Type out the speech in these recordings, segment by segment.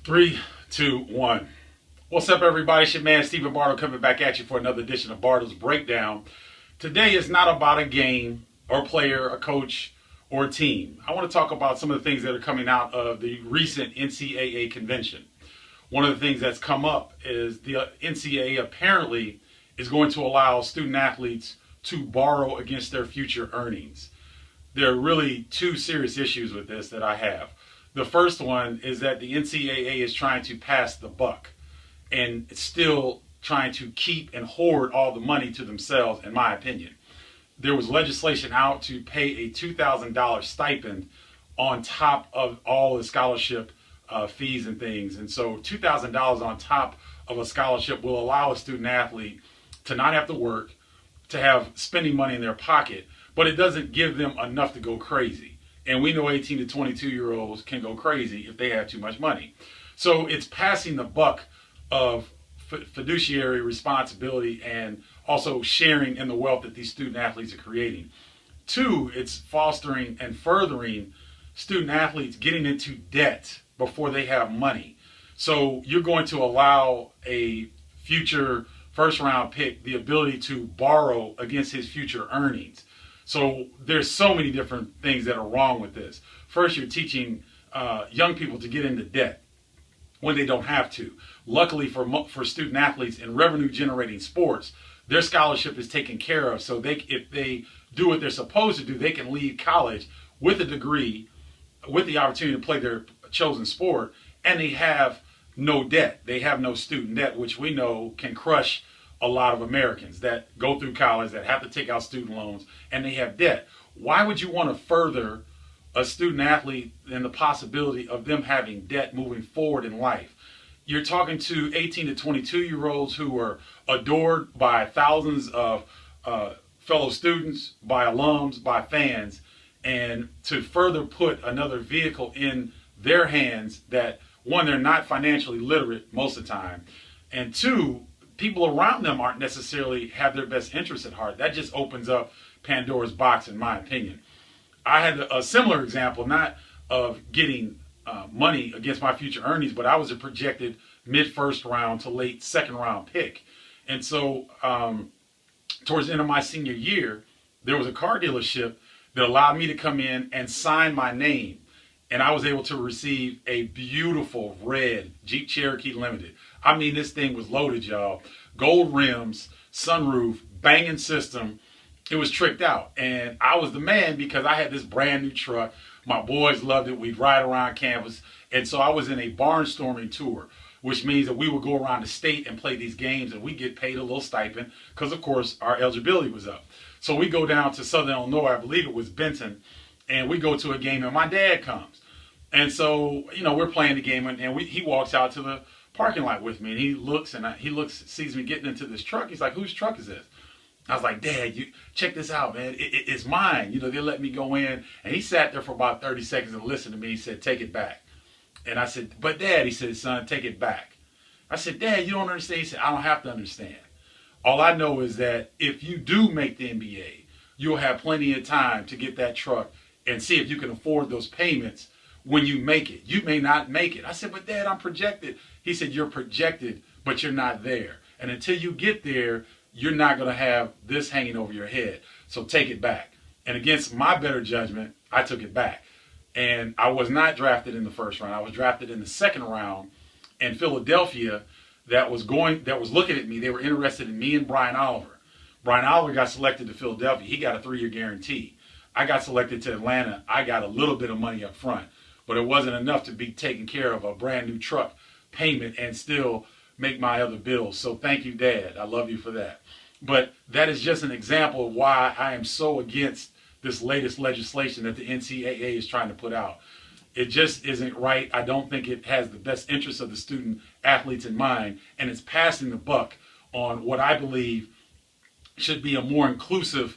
Three, two, one. What's up, everybody? It's your man, Stephen Bardo, coming back at you for another edition of Bardo's Breakdown. Today is not about a game or player, a coach, or a team. I want to talk about some of the things that are coming out of the recent NCAA convention. One of the things that's come up is the NCAA apparently is going to allow student athletes to borrow against their future earnings. There are really two serious issues with this that I have. The first one is that the NCAA is trying to pass the buck and still trying to keep and hoard all the money to themselves, in my opinion. There was legislation out to pay a $2,000 stipend on top of all the scholarship fees and things. And so $2,000 on top of a scholarship will allow a student athlete to not have to work, to have spending money in their pocket, but it doesn't give them enough to go crazy. And we know 18 to 22-year-olds can go crazy if they have too much money. So it's passing the buck of fiduciary responsibility and also sharing in the wealth that these student athletes are creating. Two, it's fostering and furthering student athletes getting into debt before they have money. So you're going to allow a future first round pick the ability to borrow against his future earnings. So there's so many different things that are wrong with this. First, you're teaching young people to get into debt when they don't have to. Luckily for student athletes in revenue-generating sports, their scholarship is taken care of. So if they do what they're supposed to do, they can leave college with a degree, with the opportunity to play their chosen sport, and they have no debt. They have no student debt, which we know can crush a lot of Americans that go through college, that have to take out student loans, and they have debt. Why would you want to further a student athlete and the possibility of them having debt moving forward in life? You're talking to 18 to 22-year-olds who are adored by thousands of fellow students, by alums, by fans, and to further put another vehicle in their hands that, one, they're not financially literate most of the time, and two, people around them aren't necessarily have their best interests at heart. That just opens up Pandora's box, in my opinion. I had a similar example, not of getting money against my future earnings, but I was a projected mid-first round to late second round pick. And so towards the end of my senior year, there was a car dealership that allowed me to come in and sign my name. And I was able to receive a beautiful red Jeep Cherokee Limited. I mean, this thing was loaded, y'all. Gold rims, sunroof, banging system. It was tricked out. And I was the man because I had this brand new truck. My boys loved it. We'd ride around campus. And so I was in a barnstorming tour, which means that we would go around the state and play these games, and we get paid a little stipend because, of course, our eligibility was up. So we go down to Southern Illinois, I believe it was Benton, and we go to a game, and my dad comes. And so, we're playing the game, and he walks out to the parking lot with me, and he looks, sees me getting into this truck. He's like, "Whose truck is this?" I was like, "Dad, you check this out, man. It's mine." They let me go in, and he sat there for about 30 seconds and listened to me. He said, "Take it back." And I said, "But Dad," he said, "Son, take it back." I said, "Dad, you don't understand." He said, "I don't have to understand. All I know is that if you do make the NBA, you'll have plenty of time to get that truck and see if you can afford those payments when you make it. You may not make it." I said, "But Dad, I'm projected." He said, "You're projected, but you're not there. And until you get there, you're not going to have this hanging over your head. So take it back." And against my better judgment, I took it back. And I was not drafted in the first round. I was drafted in the second round. And Philadelphia, that was looking at me, they were interested in me and Brian Oliver. Brian Oliver got selected to Philadelphia. He got a 3-year guarantee. I got selected to Atlanta. I got a little bit of money up front, but it wasn't enough to be taking care of a brand new truck payment and still make my other bills. So thank you, Dad. I love you for that. But that is just an example of why I am so against this latest legislation that the NCAA is trying to put out. It just isn't right. I don't think it has the best interests of the student athletes in mind, and it's passing the buck on what I believe should be a more inclusive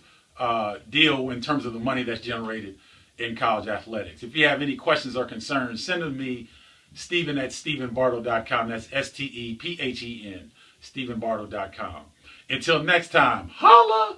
deal in terms of the money that's generated in college athletics. If you have any questions or concerns, send them to me, Stephen at StephenBardo.com. That's STEPHEN, StephenBardo.com. Until next time, holla!